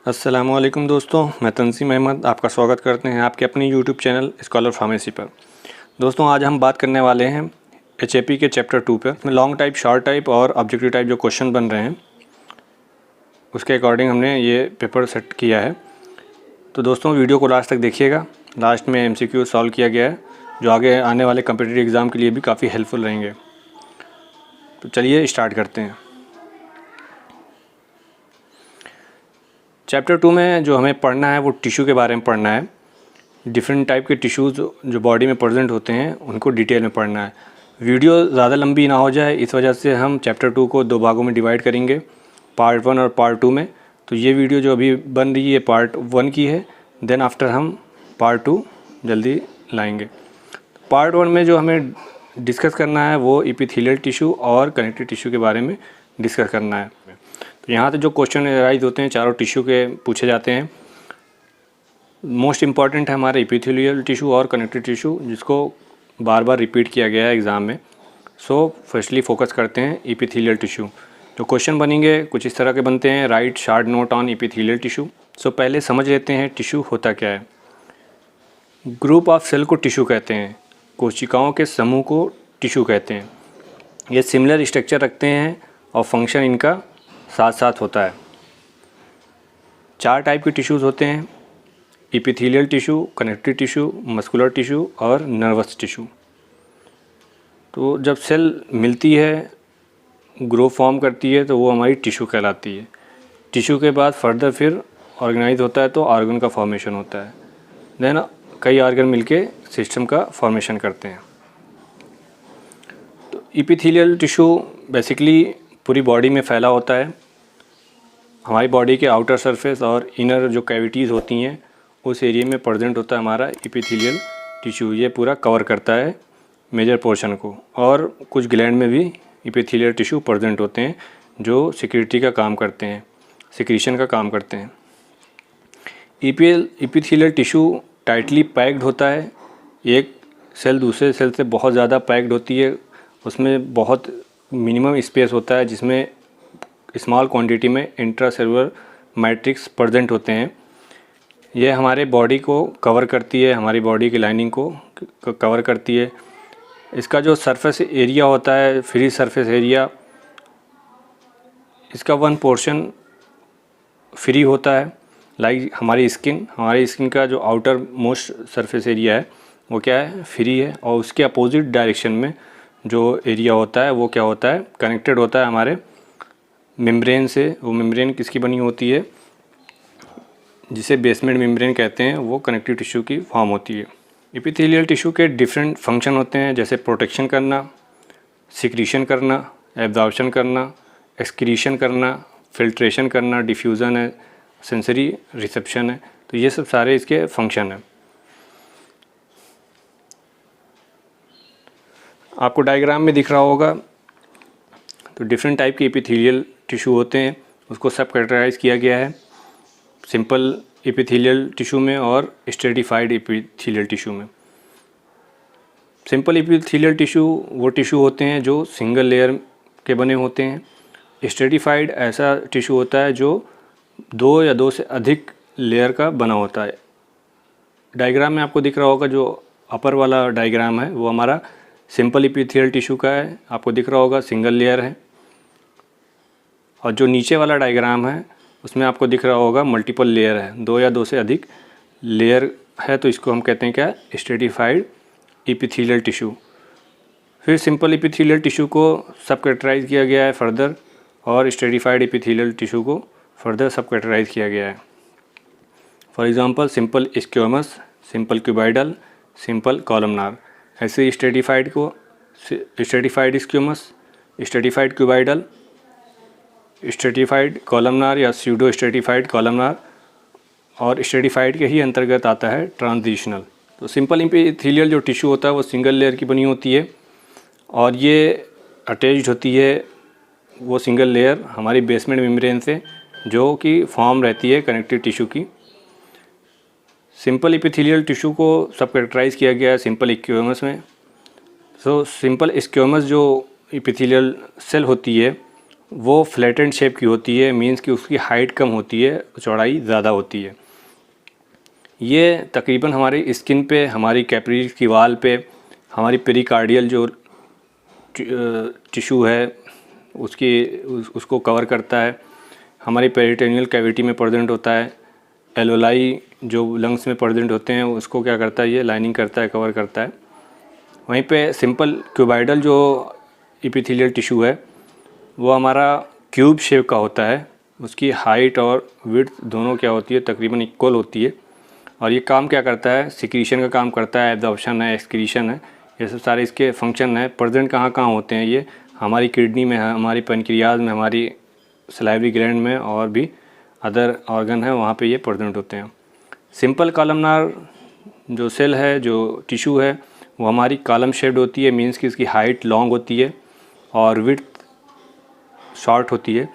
अस्सलामुअलैकुम दोस्तों, मैं तंसीम अहमद आपका स्वागत करते हैं आपके अपने यूट्यूब चैनल स्कॉलर फार्मेसी पर। दोस्तों आज हम बात करने वाले हैं HAP के चैप्टर 2 पर। इसमें लॉन्ग टाइप, शॉर्ट टाइप और ऑब्जेक्टिव टाइप जो क्वेश्चन बन रहे हैं उसके अकॉर्डिंग हमने ये पेपर सेट किया है। तो दोस्तों वीडियो को लास्ट तक देखिएगा। लास्ट में MCQ सॉल्व किया गया है जो आगे आने वाले कम्पिटिटिव एग्ज़ाम के लिए भी काफ़ी हेल्पफुल रहेंगे। तो चलिए स्टार्ट करते हैं। चैप्टर 2 में जो हमें पढ़ना है वो टिश्यू के बारे में पढ़ना है। डिफरेंट टाइप के टिश्यूज़ जो बॉडी में प्रेजेंट होते हैं उनको डिटेल में पढ़ना है। वीडियो ज़्यादा लंबी ना हो जाए इस वजह से हम चैप्टर 2 को 2 भागों में डिवाइड करेंगे, पार्ट 1 और पार्ट 2 में। तो ये वीडियो जो अभी बन रही है पार्ट 1 की है, देन आफ्टर हम पार्ट 2 जल्दी लाएंगे। पार्ट 1 में जो हमें डिस्कस करना है वो एपिथेलियल टिश्यू और कनेक्टिव टिश्यू के बारे में डिस्कस करना है। तो यहाँ से जो क्वेश्चन राइज होते हैं चारों टिश्यू के पूछे जाते हैं। मोस्ट इम्पॉर्टेंट है हमारे एपिथेलियल टिश्यू और कनेक्टिव टिश्यू, जिसको बार बार रिपीट किया गया है एग्ज़ाम में। सो फर्स्टली फोकस करते हैं एपिथेलियल टिश्यू। जो क्वेश्चन बनेंगे कुछ इस तरह के बनते हैं, write short note on epithelial tissue. So पहले समझ लेते हैं टिश्यू होता क्या है। ग्रुप ऑफ सेल को टिश्यू कहते हैं, कोशिकाओं के समूह को टिश्यू कहते हैं। ये सिमिलर स्ट्रक्चर रखते हैं और फंक्शन इनका साथ साथ होता है। 4 टाइप के टिश्यूज़ होते हैं, epithelial tissue, connective tissue, muscular tissue और नर्वस टिश्यू। तो जब सेल मिलती है, ग्रो फॉर्म करती है तो वो हमारी टिश्यू कहलाती है। टिश्यू के बाद फर्दर फिर ऑर्गेनाइज होता है तो ऑर्गन का फॉर्मेशन होता है। देन कई ऑर्गन मिलके सिस्टम का फॉर्मेशन करते हैं। तो एपिथेलियल टिश्यू बेसिकली पूरी बॉडी में फैला होता है। हमारी बॉडी के आउटर सरफेस और इनर जो कैविटीज़ होती हैं उस एरिया में प्रेजेंट होता है हमारा एपिथेलियल टिश्यू। ये पूरा कवर करता है मेजर पोर्शन को। और कुछ ग्लैंड में भी एपिथेलियल टिश्यू प्रेजेंट होते हैं जो सिक्योरिटी का काम करते हैं, सिक्रीशन का काम करते हैं। एपिथेलियल टिश्यू टाइटली पैक्ड होता है। एक सेल दूसरे सेल से बहुत ज़्यादा पैक्ड होती है, उसमें बहुत मिनिमम स्पेस होता है जिसमें स्मॉल क्वांटिटी में इंट्रासेलुलर मैट्रिक्स प्रेजेंट होते हैं। यह हमारे बॉडी को कवर करती है, हमारी बॉडी की लाइनिंग को कवर करती है। इसका जो सरफेस एरिया होता है, फ्री सरफेस एरिया, इसका 1 पोर्शन फ्री होता है। लाइक हमारी स्किन का जो आउटर मोस्ट सरफेस एरिया है वो क्या है, फ्री है। और उसके अपोजिट डायरेक्शन में जो एरिया होता है वो क्या होता है, कनेक्टेड होता है हमारे मेम्ब्रेन से। वो मेम्ब्रेन किसकी बनी होती है, जिसे बेसमेंट मेम्ब्रेन कहते हैं, वो कनेक्टिव टिश्यू की फॉर्म होती है। एपिथेलियल टिश्यू के डिफरेंट फंक्शन होते हैं, जैसे प्रोटेक्शन करना, सिक्रीशन करना, एब्जॉर्प्शन करना, एक्सक्रीशन करना, फिल्ट्रेशन करना, डिफ्यूज़न है, सेंसरी रिसेप्शन है। तो ये सब सारे इसके फंक्शन हैं। आपको डायग्राम में दिख रहा होगा। तो डिफरेंट टाइप के एपिथेलियल टिश्यू होते हैं, उसको सब कैटेगराइज किया गया है सिंपल एपिथेलियल टिश्यू में और स्ट्रेटिफाइड एपिथेलियल टिश्यू में। सिंपल एपिथेलियल टिश्यू वो टिश्यू होते हैं जो सिंगल लेयर के बने होते हैं। स्ट्रेटिफाइड ऐसा टिश्यू होता है जो 2 या 2 से अधिक लेयर का बना होता है। डायग्राम में आपको दिख रहा होगा, जो अपर वाला डायग्राम है वो हमारा सिंपल एपिथेलियल टिश्यू का है। आपको दिख रहा होगा सिंगल लेयर है। और जो नीचे वाला डायग्राम है उसमें आपको दिख रहा होगा मल्टीपल लेयर है, 2 या 2 से अधिक लेयर है। तो इसको हम कहते हैं क्या, स्ट्रेटिफाइड एपिथेलियल टिश्यू। फिर सिंपल एपिथेलियल टिश्यू को सब कैटेगराइज किया गया है फर्दर, और स्ट्रेटिफाइड एपिथेलियल टिश्यू को फर्दर सब कैटेगराइज किया गया है। For example simple squamous, simple cuboidal, simple columnar. ऐसे स्ट्रेटिफाइड को stratified squamous, stratified cuboidal, stratified columnar या स्यूडो स्ट्रेटिफाइड कॉलमनार, और स्ट्रेटिफाइड के ही अंतर्गत आता है ट्रांजिशनल। तो सिंपल एपिथेलियल जो टिश्यू होता है वो सिंगल लेयर की बनी होती है और ये अटैच्ड होती है वो सिंगल लेयर हमारी बेसमेंट मेम्ब्रेन से, जो कि फॉर्म रहती है कनेक्टिव टिश्यू की। सिंपल एपिथेलियल टिश्यू को सब कैरेक्टराइज किया गया है सिंपल स्क्वेमस में। सो सिंपल स्क्वेमस जो एपिथेलियल सेल होती है वो फ्लैटेंड शेप की होती है, मीन्स कि उसकी हाइट कम होती है, चौड़ाई ज़्यादा होती है। ये तकरीबन हमारी स्किन पे, हमारी कैपिलरीज की वाल पे, हमारी पेरिकार्डियल जो टिश्यू है उसको कवर करता है। हमारी पेरिटोनियल कैविटी में प्रेजेंट होता है। एलोलाई जो लंग्स में प्रेजेंट होते हैं उसको क्या करता है, ये लाइनिंग करता है, कवर करता है। वहीं पे सिंपल क्यूबाइडल जो एपिथेलियल टिश्यू है वो हमारा क्यूब शेप का होता है। उसकी हाइट और विड्थ दोनों क्या होती है, तकरीबन इक्वल होती है। और ये काम क्या करता है, सिक्रीशन का काम करता है, एब्जॉर्प्शन है, एक्सक्रीशन है, ये सब सारे इसके फंक्शन है। प्रेजेंट कहाँ कहाँ होते हैं, ये हमारी किडनी में, हमारी पेनक्रियाज में, हमारी सलाइवरी ग्लैंड में, और भी अदर ऑर्गन है वहाँ पे ये प्रेजेंट होते हैं। सिंपल कॉलमनार जो सेल है, जो टिश्यू है, वो हमारी कॉलम शेप्ड होती है, मीन्स कि इसकी हाइट लॉन्ग होती है और विड्थ शॉर्ट होती है।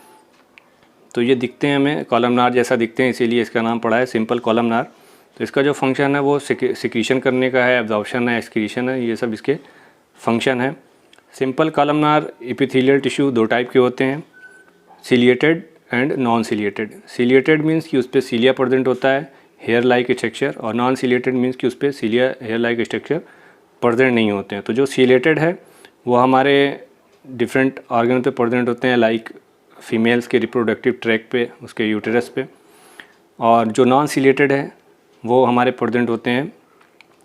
तो ये दिखते हैं हमें कॉलमनार जैसा दिखते हैं, इसीलिए इसका नाम पड़ा है सिंपल कॉलमनार। तो इसका जो फंक्शन है वो सिक्रीशन करने का है, एब्जॉर्प्शन है, एक्सक्रीशन है, ये सब इसके फंक्शन है। सिंपल कॉलमनार एपिथेलियल टिश्यू दो टाइप के होते हैं, ciliated and non ciliated. Ciliated means कि उस पर सीलिया प्रेजेंट होता है, हेयर लाइक स्ट्रक्चर, और नॉन सिलिएटेड मीन्स कि उस पर सीलिया हेयर लाइक स्ट्रक्चर प्रेजेंट नहीं होते हैं। तो जो सिलिएटेड है वो हमारे डिफरेंट ऑर्गन पे प्रेजेंट होते हैं, लाइक फीमेल्स के रिप्रोडक्टिव ट्रैक पे, उसके यूटेरस पे। और जो नॉन सिलिएटेड है वो हमारे प्रेजेंट होते हैं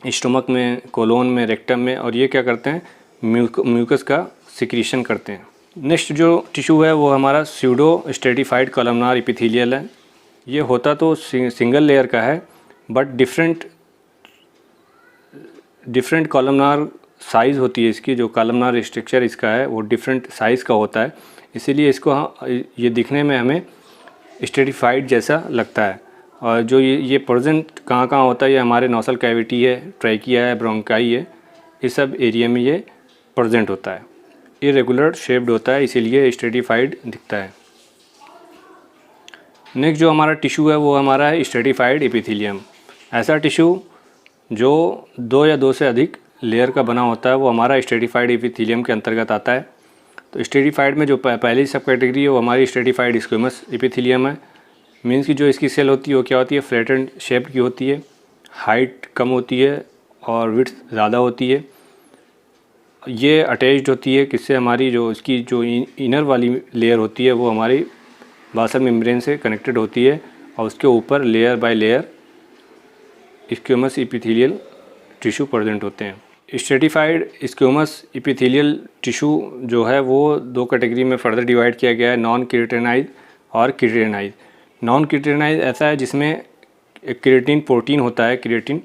स्टमक में, कोलोन में, रेक्टम में, और ये क्या करते हैं, म्यूकस का सिक्रीशन करते हैं। नेक्स्ट जो टिश्यू है वो हमारा स्यूडो स्ट्रेटिफाइड कॉलमनार एपिथेलियल है। ये होता तो सिंगल लेयर का है, बट डिफरेंट कॉलमनार साइज़ होती है इसकी। जो कॉलमनार स्ट्रक्चर इसका है वो डिफरेंट साइज़ का होता है, इसीलिए इसको ये दिखने में हमें स्ट्रेटिफाइड जैसा लगता है। और जो ये प्रेजेंट कहाँ कहाँ होता है, ये हमारे नोसल कैविटी है, ट्रैकिया है, ब्रोंकाई है, इस सब एरिया में ये प्रेजेंट होता है। इरेगुलर शेप्ड होता है, इसीलिए स्ट्रेटिफाइड दिखता है। नेक्स्ट जो हमारा टिश्यू है वो हमारा है स्ट्रेटिफाइड एपिथेलियम। ऐसा टिश्यू जो दो या दो से अधिक लेयर का बना होता है वो हमारा स्ट्रेटिफाइड एपिथेलियम के अंतर्गत आता है। तो स्ट्रेटिफाइड में जो पहली सब कैटेगरी है वो हमारी स्ट्रेटिफाइड स्क्वेमस एपिथेलियम है। मीन्स कि जो इसकी सेल होती है वो क्या होती है, फ्लैटेंड शेप की होती है, हाइट कम होती है और विड्थ ज़्यादा होती है। ये अटैच्ड होती है किससे, हमारी जो इसकी जो इनर वाली लेयर होती है वो हमारी बासल मेम्ब्रेन से कनेक्टेड होती है, और उसके ऊपर layer by layer squamous epithelial tissue present होते हैं। स्ट्रेटिफाइड स्क्वेमस एपिथेलियल टिश्यू जो है वो दो कैटेगरी में फर्दर डिवाइड किया गया है, नॉन केराटिनाइज और केराटिनाइज। नॉन केराटिनाइज ऐसा है जिसमें केराटिन प्रोटीन होता है, केराटिन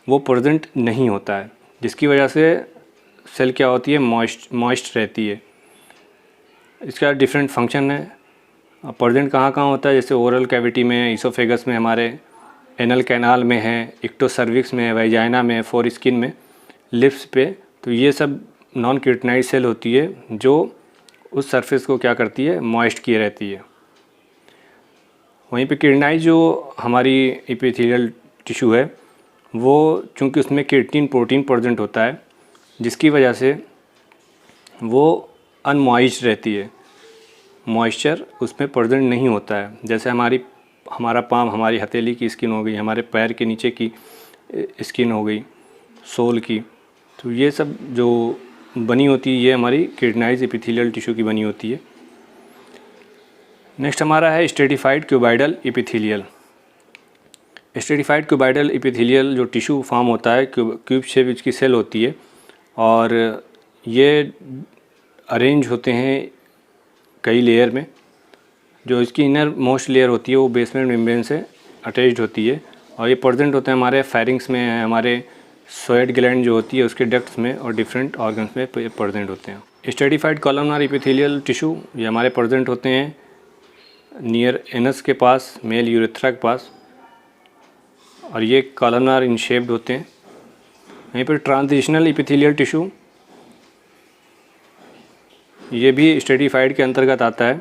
वो प्रेजेंट नहीं होता है, जिसकी वजह से सेल क्या होती है, मॉइस्ट रहती है। इसका डिफरेंट फंक्शन है। प्रेजेंट कहाँ कहाँ होता है, जैसे ओरल कैविटी में, इसोफेगस में, हमारे एनल कैनाल में है, इक्टोसर्विक्स में, वाजाइना में, फोर स्किन में, लिप्स पे। तो ये सब नॉन केराटिनाइज सेल होती है जो उस सरफेस को क्या करती है, मॉइस्ट किए रहती है। वहीं पे केराटिनाइज जो हमारी एपिथेलियल टिश्यू है वो चूँकि उसमें केराटिन प्रोटीन प्रेजेंट होता है, जिसकी वजह से वो अनमॉइस्ड रहती है, मॉइस्चर उसमें प्रेजेंट नहीं होता है। जैसे हमारा पाम, हमारी हथेली की स्किन हो गई, हमारे पैर के नीचे की स्किन हो गई, सोल की, तो ये सब जो बनी होती है ये हमारी केराटिनाइज एपिथेलियल टिश्यू की बनी होती है। नेक्स्ट हमारा है stratified cuboidal epithelial. Stratified cuboidal epithelial जो टिश्यू फॉर्म होता है, क्यूब शेप इसकी सेल होती है, और ये अरेंज होते हैं कई लेयर में। जो इसकी इनर मोस्ट लेयर होती है वो बेसमेंट मेम्ब्रेन से अटैच्ड होती है, और ये प्रेजेंट होते हैं हमारे फेरिंग्स में, हमारे सोएड ग्लैंड जो होती है उसके डक्ट्स में, और डिफरेंट ऑर्गन्स में प्रेजेंट होते हैं। स्ट्रेटिफाइड कॉलमनार एपिथेलियल टिश्यू ये हमारे प्रेजेंट होते हैं नियर एनस के पास, मेल यूरेथ्रा के पास, और ये कॉलमनार इन शेप्ड होते हैं। यहीं पर ट्रांजिशनल एपिथेलियल टिश्यू ये भी स्ट्रेटिफाइड के अंतर्गत आता है।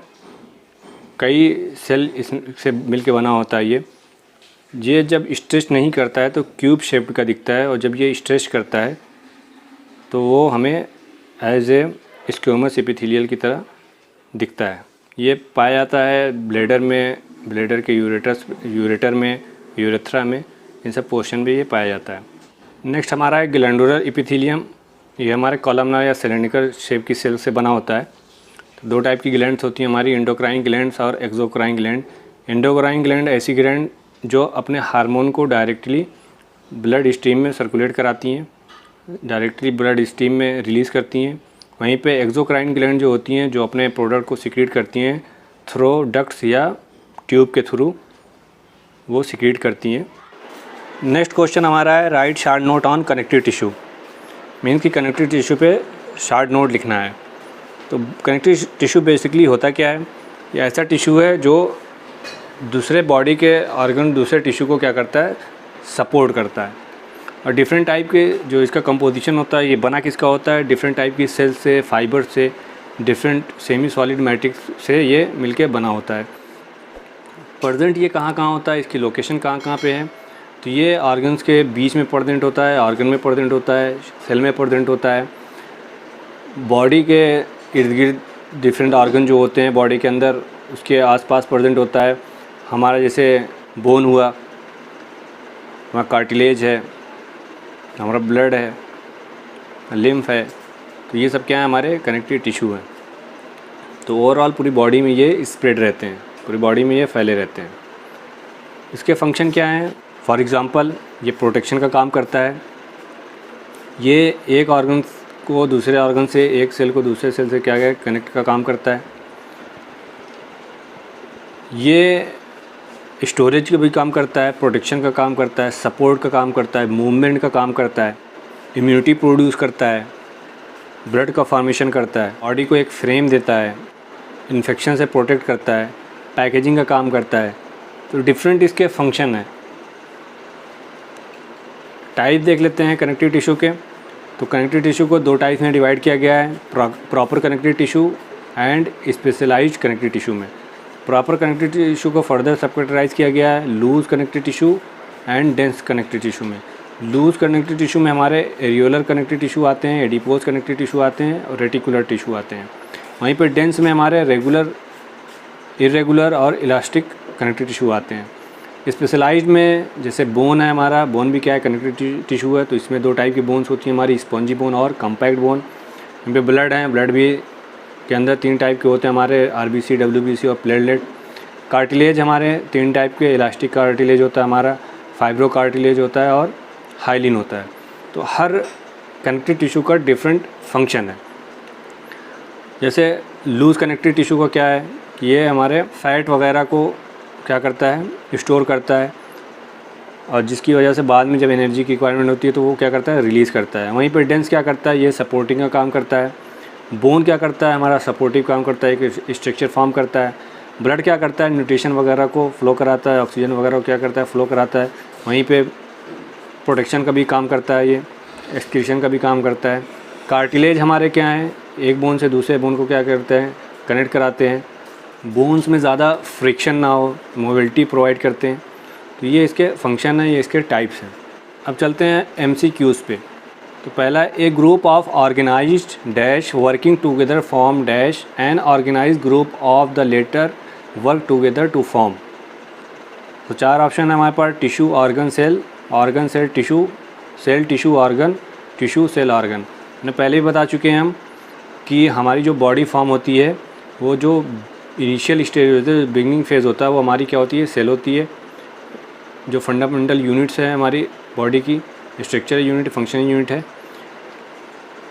कई सेल इससे मिलके बना होता है। ये जब स्ट्रेच नहीं करता है तो क्यूब शेप्ड का दिखता है, और जब ये स्ट्रेच करता है तो वो हमें एज ए स्क्वेमस एपिथेलियल की तरह दिखता है। ये पाया जाता है ब्लैडर में, ब्लैडर के यूरेटर में, यूरेथ्रा में, इन सब पोर्शन में ये पाया जाता है। नेक्स्ट हमारा है ग्लैंडुलर एपिथेलियम। ये हमारे कॉलमनार या सिलेंड्रिकल शेप की सेल से बना होता है। तो दो टाइप की ग्लैंड्स होती हैं हमारी, एंडोक्राइन ग्लैंड्स और एक्सोक्राइन ग्लैंड। एंडोक्राइन ग्लैंड ऐसी ग्लैंड जो अपने हार्मोन को डायरेक्टली ब्लड स्ट्रीम में सर्कुलेट कराती हैं, डायरेक्टली ब्लड स्ट्रीम में रिलीज़ करती हैं। वहीं पे एक्सोक्राइन ग्लैंड जो होती हैं जो अपने प्रोडक्ट को सिक्रीट करती हैं थ्रू डक्ट्स या ट्यूब के थ्रू वो सिक्रीट करती हैं। नेक्स्ट क्वेश्चन हमारा है right short note on connective tissue. Means कि कनेक्टिव टिश्यू पे शार्ट नोट लिखना है। तो कनेक्टिव टिश्यू बेसिकली होता क्या है, ये ऐसा टिश्यू है जो दूसरे बॉडी के ऑर्गन, दूसरे टिश्यू को क्या करता है, सपोर्ट करता है। और डिफरेंट टाइप के जो इसका कंपोजिशन होता है, ये बना किसका होता है, डिफरेंट टाइप की सेल्स से, फाइबर से, डिफरेंट सेमी सॉलिड मैट्रिक्स से ये मिलके बना होता है। प्रेजेंट ये कहाँ कहाँ होता है, इसकी लोकेशन कहाँ कहाँ पे है, तो ये ऑर्गन्स के बीच में प्रेजेंट होता है, ऑर्गन में प्रेजेंट होता है, सेल में प्रेजेंट होता है, बॉडी के इर्द गिर्द डिफरेंट ऑर्गन जो होते हैं बॉडी के अंदर उसके आसपास प्रेजेंट होता है। हमारा जैसे बोन हुआ, हमारा कार्टिलेज है, हमारा ब्लड है, लिम्फ है, तो ये सब क्या है, हमारे कनेक्टिव टिश्यू हैं। तो ओवरऑल पूरी बॉडी में ये स्प्रेड रहते हैं, पूरी बॉडी में ये फैले रहते हैं। इसके फंक्शन क्या हैं, फॉर एग्ज़ाम्पल ये प्रोटेक्शन का काम करता है। ये एक ऑर्गन को दूसरे ऑर्गन से, एक सेल को दूसरे सेल से क्या है, कनेक्ट का काम करता है। ये स्टोरेज का भी काम करता है, प्रोटेक्शन का काम करता है, सपोर्ट का काम करता है, मूवमेंट का काम करता है, इम्यूनिटी प्रोड्यूस करता है, ब्लड का फॉर्मेशन करता है, बॉडी को एक फ्रेम देता है, इन्फेक्शन से प्रोटेक्ट करता है, पैकेजिंग का काम करता है। तो डिफरेंट इसके फंक्शन है। टाइप देख लेते हैं कनेक्टिव टिश्यू के। तो कनेक्टिव टिश्यू को दो टाइप में डिवाइड किया गया है, proper connective tissue and specialised connective tissue में। प्रॉपर कनेक्टिव टिश्यू को फर्दर सबकैटेगराइज किया गया है loose connective tissue and dense connective tissue में। लूज कनेक्टिव टिश्यू में हमारे एरियोलर कनेक्टिव टिश्यू आते हैं, एडिपोज कनेक्टिव टिश्यू आते हैं और रेटिकुलर टिश्यू आते हैं। वहीं पर डेंस में हमारे रेगुलर, इरेगुलर और इलास्टिक कनेक्टिव टिश्यू आते हैं। स्पेशलाइज्ड में जैसे बोन है, हमारा बोन भी क्या है, कनेक्टिव टिश्यू है। तो इसमें दो टाइप की बोन्स होती हैं हमारी, स्पॉन्जी बोन और कम्पैक्ट बोन। इन पे ब्लड है, ब्लड भी के अंदर तीन टाइप के होते हैं हमारे, आरबीसी, डब्ल्यूबीसी और प्लेटलेट। कार्टिलेज हमारे तीन टाइप के, इलास्टिक कार्टिलेज होता है हमारा, फाइब्रो कार्टिलेज होता है और हाइलिन होता है। तो हर कनेक्टिव टिश्यू का डिफरेंट फंक्शन है। जैसे लूज कनेक्टिव टिश्यू का क्या है कि ये हमारे फैट वगैरह को क्या करता है, स्टोर करता है, और जिसकी वजह से बाद में जब एनर्जी की रिक्वायरमेंट होती है तो वो क्या करता है, रिलीज़ करता है। वहीं पर डेंस क्या करता है, ये सपोर्टिंग का काम करता है। बोन क्या करता है, हमारा सपोर्टिव काम करता है, एक स्ट्रक्चर फॉर्म करता है। ब्लड क्या करता है, न्यूट्रिशन वगैरह को फ्लो कराता है, ऑक्सीजन वगैरह को क्या करता है, फ्लो कराता है। वहीं पे प्रोटेक्शन का भी काम करता है, ये एक्सक्रीशन का भी काम करता है। कार्टिलेज हमारे क्या हैं, एक बोन से दूसरे बोन को क्या करते हैं, कनेक्ट कराते हैं। बोन्स में ज़्यादा फ्रिक्शन ना हो, मोबिलिटी प्रोवाइड करते हैं। तो ये इसके फंक्शन है, ये इसके टाइप्स हैं। अब चलते हैं MCQs पे। तो पहला, a group of organised dash working together form dash an organised group of the latter work together to form. तो चार ऑप्शन है हमारे पास, tissue, organ, cell, organ, cell, tissue, cell, tissue, organ, tissue, cell, organ. मैंने पहले भी बता चुके हैं हम कि हमारी जो बॉडी फॉर्म होती है वो जो इनिशियल स्टेज होता है, बिगनिंग फेज़ होता है, वो हमारी क्या होती है, सेल होती है। जो फंडामेंटल यूनिट्स है हमारी बॉडी की, स्ट्रक्चर यूनिट, फंक्शनल यूनिट है।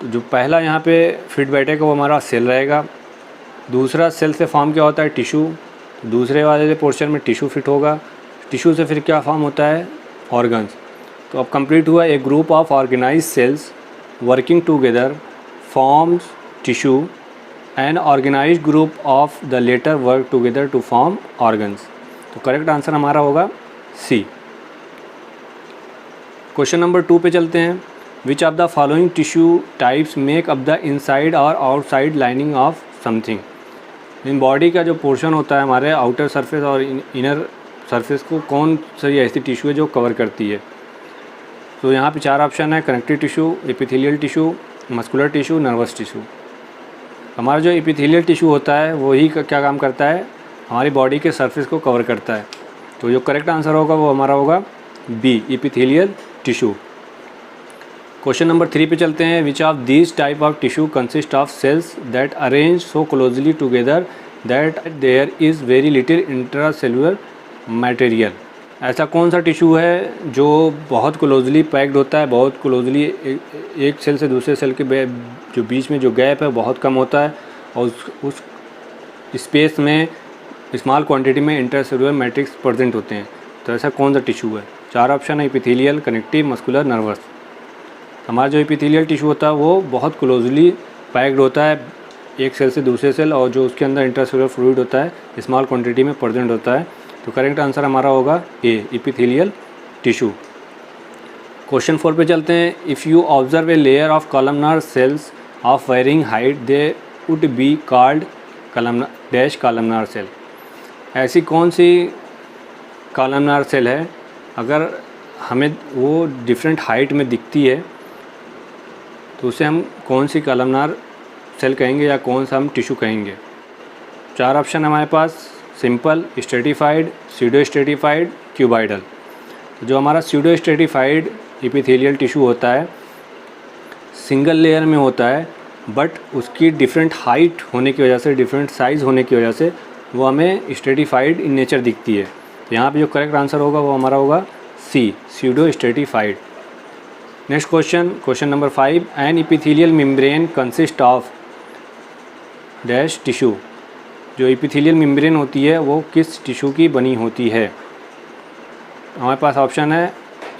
तो जो पहला यहाँ पे फिट बैठेगा वो हमारा सेल रहेगा। दूसरा, सेल से फॉर्म क्या होता है, टिश्यू। दूसरे वाले पोर्शन में टिश्यू फिट होगा। टिश्यू से फिर क्या फॉर्म होता है, ऑर्गन्स। तो अब कंप्लीट हुआ, एक group of organised cells working together forms tissue an organised group of the latter work together to form organs. तो करेक्ट आंसर हमारा होगा सी। क्वेश्चन नंबर 2 पे चलते हैं। Which of the following tissue types make up the inside और outside lining of something. इन body का जो पोर्शन होता है हमारे आउटर सरफेस और इनर सरफेस को कौन सी ऐसी टिश्यू है जो कवर करती है। तो यहाँ पे चार ऑप्शन है, connective tissue, epithelial tissue, muscular tissue, nervous tissue. हमारा जो एपिथेलियल टिश्यू होता है वही क्या काम करता है, हमारी बॉडी के सरफेस को कवर करता है। तो जो करेक्ट आंसर होगा वो हमारा होगा B, epithelial tissue. Question number 3 पे चलते हैं। Which of these type of tissue consist of cells that arrange so closely together that there is very little intracellular material. ऐसा कौन सा टिश्यू है जो बहुत क्लोजली पैक्ड होता है, बहुत क्लोजली एक सेल से दूसरे सेल के जो बीच में जो गैप है बहुत कम होता है, और उस स्पेस में स्मॉल क्वांटिटी में इंट्रासेलुलर मैट्रिक्स प्रेजेंट होते हैं। तो ऐसा कौन सा टिश्यू है? 4 ऑप्शन है, एपिथेलियल, कनेक्टिव, मस्कुलर, नर्वस। हमारा जो एपिथेलियल टिश्यू होता है वो बहुत क्लोजली पैक्ड होता है एक सेल से दूसरे सेल, और जो उसके अंदर इंट्रासेलुलर फ्लूइड होता है स्मॉल क्वांटिटी में प्रेजेंट होता है। तो करेक्ट आंसर हमारा होगा ए, एपिथेलियल टिश्यू। क्वेश्चन 4 पे चलते हैं। If you observe a layer of columnar cells of varying height they would be called dash columnar cell. ऐसी कौन सी कॉलमनार सेल है अगर हमें वो डिफरेंट हाइट में दिखती है तो उसे हम कौन सी कॉलमनार सेल कहेंगे या कौन सा हम टिश्यू कहेंगे? 4 ऑप्शन हमारे पास, simple, stratified, pseudo stratified, cuboidal. जो हमारा स्यूडो स्ट्रेटिफाइड एपिथेलियल टिश्यू होता है सिंगल लेयर में होता है, बट उसकी डिफरेंट हाइट होने की वजह से, डिफरेंट साइज़ होने की वजह से वो हमें स्ट्रेटिफाइड इन नेचर दिखती है। तो यहाँ पे जो करेक्ट आंसर होगा वो हमारा होगा C, pseudo stratified. Next question, question number 5। An epithelial membrane consist of dash tissue. जो एपिथेलियल मेम्ब्रेन होती है वो किस टिश्यू की बनी होती है? हमारे पास ऑप्शन है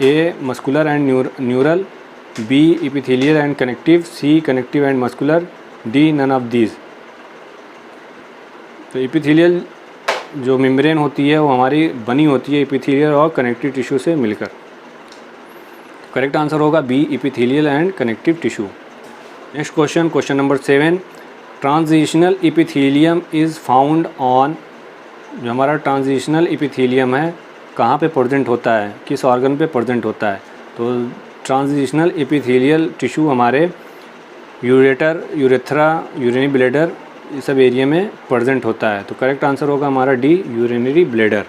A, muscular and neural, B, epithelial and connective, C, connective and muscular, D, none of these. तो एपिथेलियल जो मेम्ब्रेन होती है वो हमारी बनी होती है एपिथेलियल और कनेक्टिव टिश्यू से मिलकर। करेक्ट आंसर होगा B, epithelial and connective tissue. Next question, question number 7। Transitional epithelium is found on. जो हमारा ट्रांजिशनल एपिथेलियम है कहाँ पे प्रेजेंट होता है, किस ऑर्गन पे प्रेजेंट होता है? तो ट्रांजिशनल एपिथेलियल टिश्यू हमारे यूरेटर, यूरेथ्रा, यूरिनरी ब्लैडर, ये सब एरिया में प्रेजेंट होता है। तो करेक्ट आंसर होगा हमारा D, urinary bladder.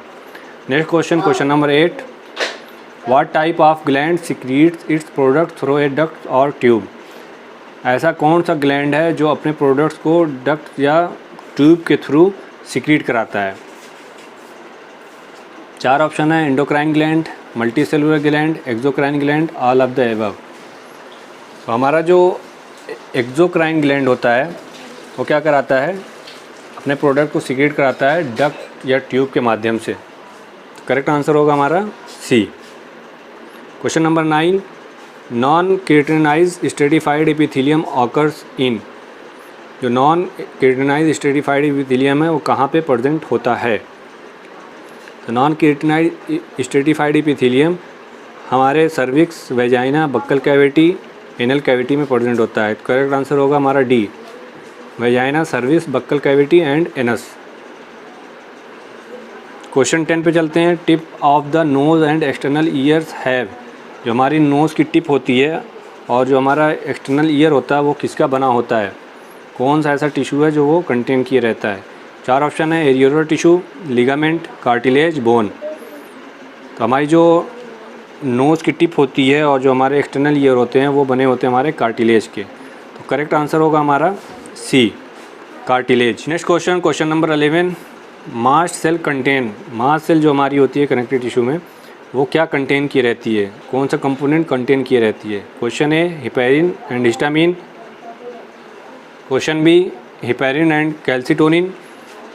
Next question, question number 8। What type of gland secretes it's product through a duct और ट्यूब। ऐसा कौन सा ग्लैंड है जो अपने प्रोडक्ट्स को डक्ट या ट्यूब के थ्रू सिक्रीट कराता है? 4 ऑप्शन है, endocrine gland, multicellular gland, exocrine gland, all of the above. तो हमारा जो एक्सोक्राइन ग्लैंड होता है वो क्या कराता है, अपने प्रोडक्ट को सिक्रीट कराता है डक्ट या ट्यूब के माध्यम से। तो करेक्ट आंसर होगा हमारा C. Question number 9। Non keratinised stratified epithelium occurs in. जो नॉन केराटिनाइज्ड स्ट्रेटिफाइड एपिथेलियम है वो कहाँ पे प्रेजेंट होता है? तो नॉन केराटिनाइज्ड स्ट्रेटिफाइड एपिथेलियम हमारे cervix, vagina, buccal cavity, anal cavity में प्रेजेंट होता है। करेक्ट आंसर होगा हमारा D, vagina, cervix, buccal cavity and anus. Question 10 पे चलते हैं। Tip of the nose and external ears have. जो हमारी नोज़ की टिप होती है और जो हमारा एक्सटर्नल ईयर होता है वो किसका बना होता है? कौन सा ऐसा टिश्यू है जो वो कंटेन किए रहता है? 4 ऑप्शन है, areolar tissue, ligament, cartilage, bone. तो हमारी जो नोज़ की टिप होती है और जो हमारे एक्सटर्नल ईयर होते हैं वो बने होते हैं हमारे कार्टिलेज के। तो करेक्ट आंसर होगा हमारा C, cartilage. Next question, question number 11। Mast cell contain. Mast cell जो हमारी होती है कनेक्टिव टिश्यू में वो क्या कंटेन की रहती है, कौन सा कंपोनेंट कंटेन की रहती है? Question A, heparin and histamine, question B, heparin and calcitonin,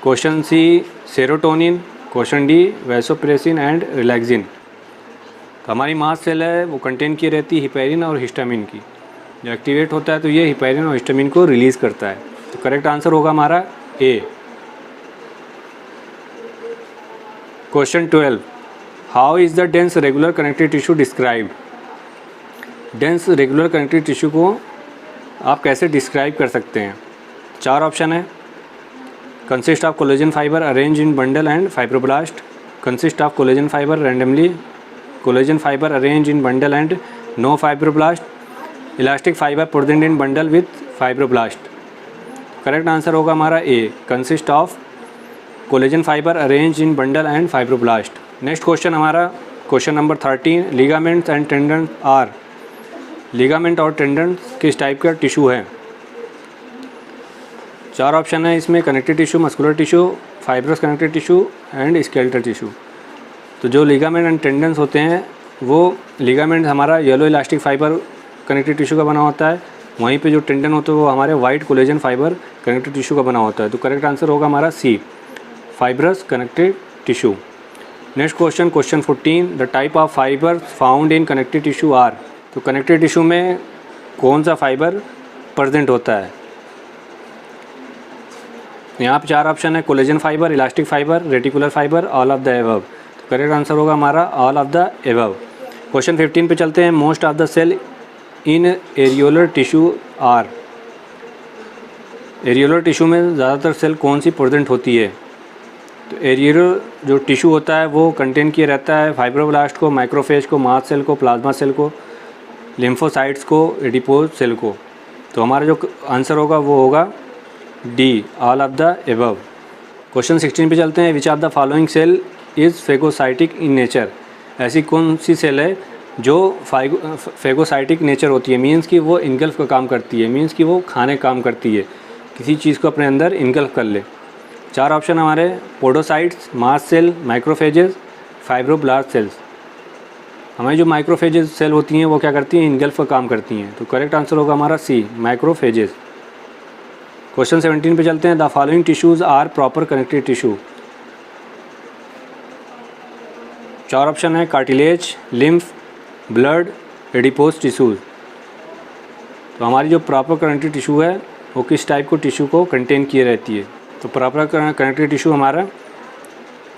question C, serotonin, question D, vasopressin and relaxin. तो हमारी मास्ट सेल है वो कंटेन की रहती है हिपैरिन और हिस्टामिन की। जो एक्टिवेट होता है तो ये हिपैरिन और हिस्टामिन को रिलीज़ करता है। तो करेक्ट आंसर होगा हमारा A. Question 12। How is the dense regular connective tissue described. Dense regular connective tissue को आप कैसे डिस्क्राइब कर सकते हैं? 4 ऑप्शन है, consist of collagen fibre arrange in bundle and fibroblast, consist of collagen fibre randomly, collagen fibre arrange in bundle and no fibroblast, elastic fibre present in bundle with fibroblast. Correct answer होगा हमारा A, consist of collagen fibre arrange in bundle and fibroblast. Next question हमारा question number 13, ligaments and tendon are. Ligament और tendon किस type का tissue है? 4 option है इसमें, connective tissue, muscular tissue, fibrous connective tissue and skeletal tissue. तो जो ligament and tendons होते हैं वो लिगामेंट हमारा yellow elastic fibre connective tissue का बना होता है, वहीं पे जो टेंडन होते हैं वो हमारे white collagen fibre connective tissue का बना होता है। तो करेक्ट आंसर होगा हमारा C, fibrous connective tissue. Next question, question 14, the type of fibre found in connective tissue are. तो कनेक्टिव टिश्यू में कौन सा फाइबर प्रेजेंट होता है? यहाँ पे 4 ऑप्शन है, collagen fibre, elastic fibre, reticular fibre, all of the above. तो करेक्ट आंसर होगा हमारा all of the above. Question 15 पे चलते हैं, most of the cell in areolar tissue are. Areolar tissue में ज़्यादातर सेल कौन सी प्रेजेंट होती है? तो एरियोलर जो टिश्यू होता है वो कंटेन किया रहता है फाइब्रोब्लास्ट को, माइक्रोफेज को, मास्ट सेल को, प्लाज्मा सेल को, लिम्फोसाइट्स को, एडिपोज सेल को। तो हमारा जो आंसर होगा वो होगा D, all of the above. Question 16 पे चलते हैं, which of the following cell is phagocytic in nature. ऐसी कौन सी सेल है जो फेगोसाइटिक नेचर होती है, मीन्स कि वो इनगल्फ का काम करती है, मीन्स कि वो खाने का काम करती है, किसी चीज़ को अपने अंदर इनगल्फ कर ले। 4 ऑप्शन हमारे, podocytes, mast cell, macrophages, fibroblast cells. हमारी जो माइक्रोफेजेस सेल होती हैं वो क्या करती हैं? इनगल्फ का काम करती हैं। तो करेक्ट आंसर होगा हमारा सी, माइक्रोफेजेस। क्वेश्चन 17 पे चलते हैं, the following tissues are proper connective tissue. 4 option है, cartilage, lymph, blood, adipose tissues. तो हमारी जो प्रॉपर कनेक्टिव टिश्यू है वो किस टाइप को टिश्यू को कंटेन किए रहती है? तो प्रॉपर कनेक्टिव टिश्यू हमारा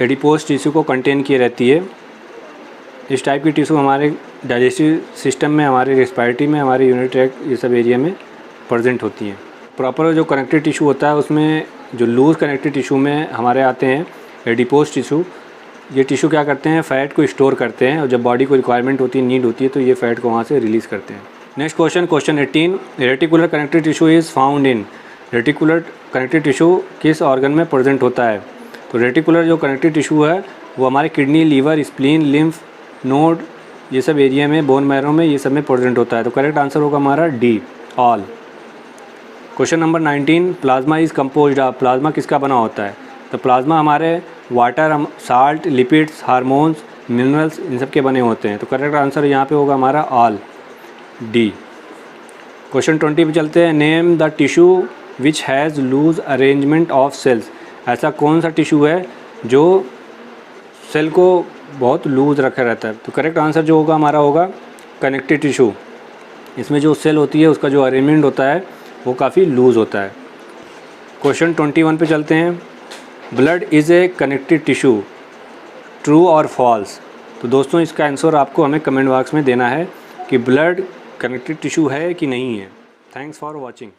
एडिपोज टिश्यू को कंटेन किए रहती है। इस टाइप की टिश्यू हमारे डाइजेस्टिव सिस्टम में, हमारे रेस्पिरेटरी में, हमारे यूरिनरी ट्रैक्ट, ये सब एरिया में प्रेजेंट होती हैं। प्रॉपर जो कनेक्टिव टिश्यू होता है उसमें जो लूज़ कनेक्टिव टिश्यू में हमारे आते हैं एडिपोज टिश्यू। ये टिश्यू क्या करते हैं? फ़ैट को स्टोर करते हैं और जब बॉडी को रिक्वायरमेंट होती है, नीड होती है, तो ये फ़ैट को वहाँ से रिलीज़ करते हैं। Next question, question 18, reticular connective tissue is found in. Reticular connective tissue किस ऑर्गन में प्रेजेंट होता है? तो रेटिकुलर जो कनेक्टिव टिश्यू है वो हमारे kidney, liver, spleen, lymph node, ये सब एरिया में, बोन मैरो में, ये सब में प्रेजेंट होता है। तो करेक्ट आंसर होगा हमारा D, all. Question number 19, plasma is composed of. Plasma किसका बना होता है? तो प्लाज्मा हमारे water, salt, lipids, hormones, minerals, इन सब के बने होते हैं। तो करेक्ट आंसर यहाँ पे होगा हमारा ऑल, डी। क्वेश्चन 20 पे चलते हैं, name the tissue which has loose arrangement of cells. ऐसा कौन सा टिश्यू है जो सेल को बहुत लूज़ रखा रहता है? तो करेक्ट आंसर जो होगा हमारा होगा कनेक्टिव टिश्यू। इसमें जो सेल होती है उसका जो अरेंजमेंट होता है वो काफ़ी लूज़ होता है। क्वेश्चन 21 पे चलते हैं, blood is a connective tissue, true और फॉल्स। तो दोस्तों इसका आंसर आपको हमें कमेंट बॉक्स में देना है कि ब्लड कनेक्टिव टिश्यू है कि नहीं है। Thanks for watching.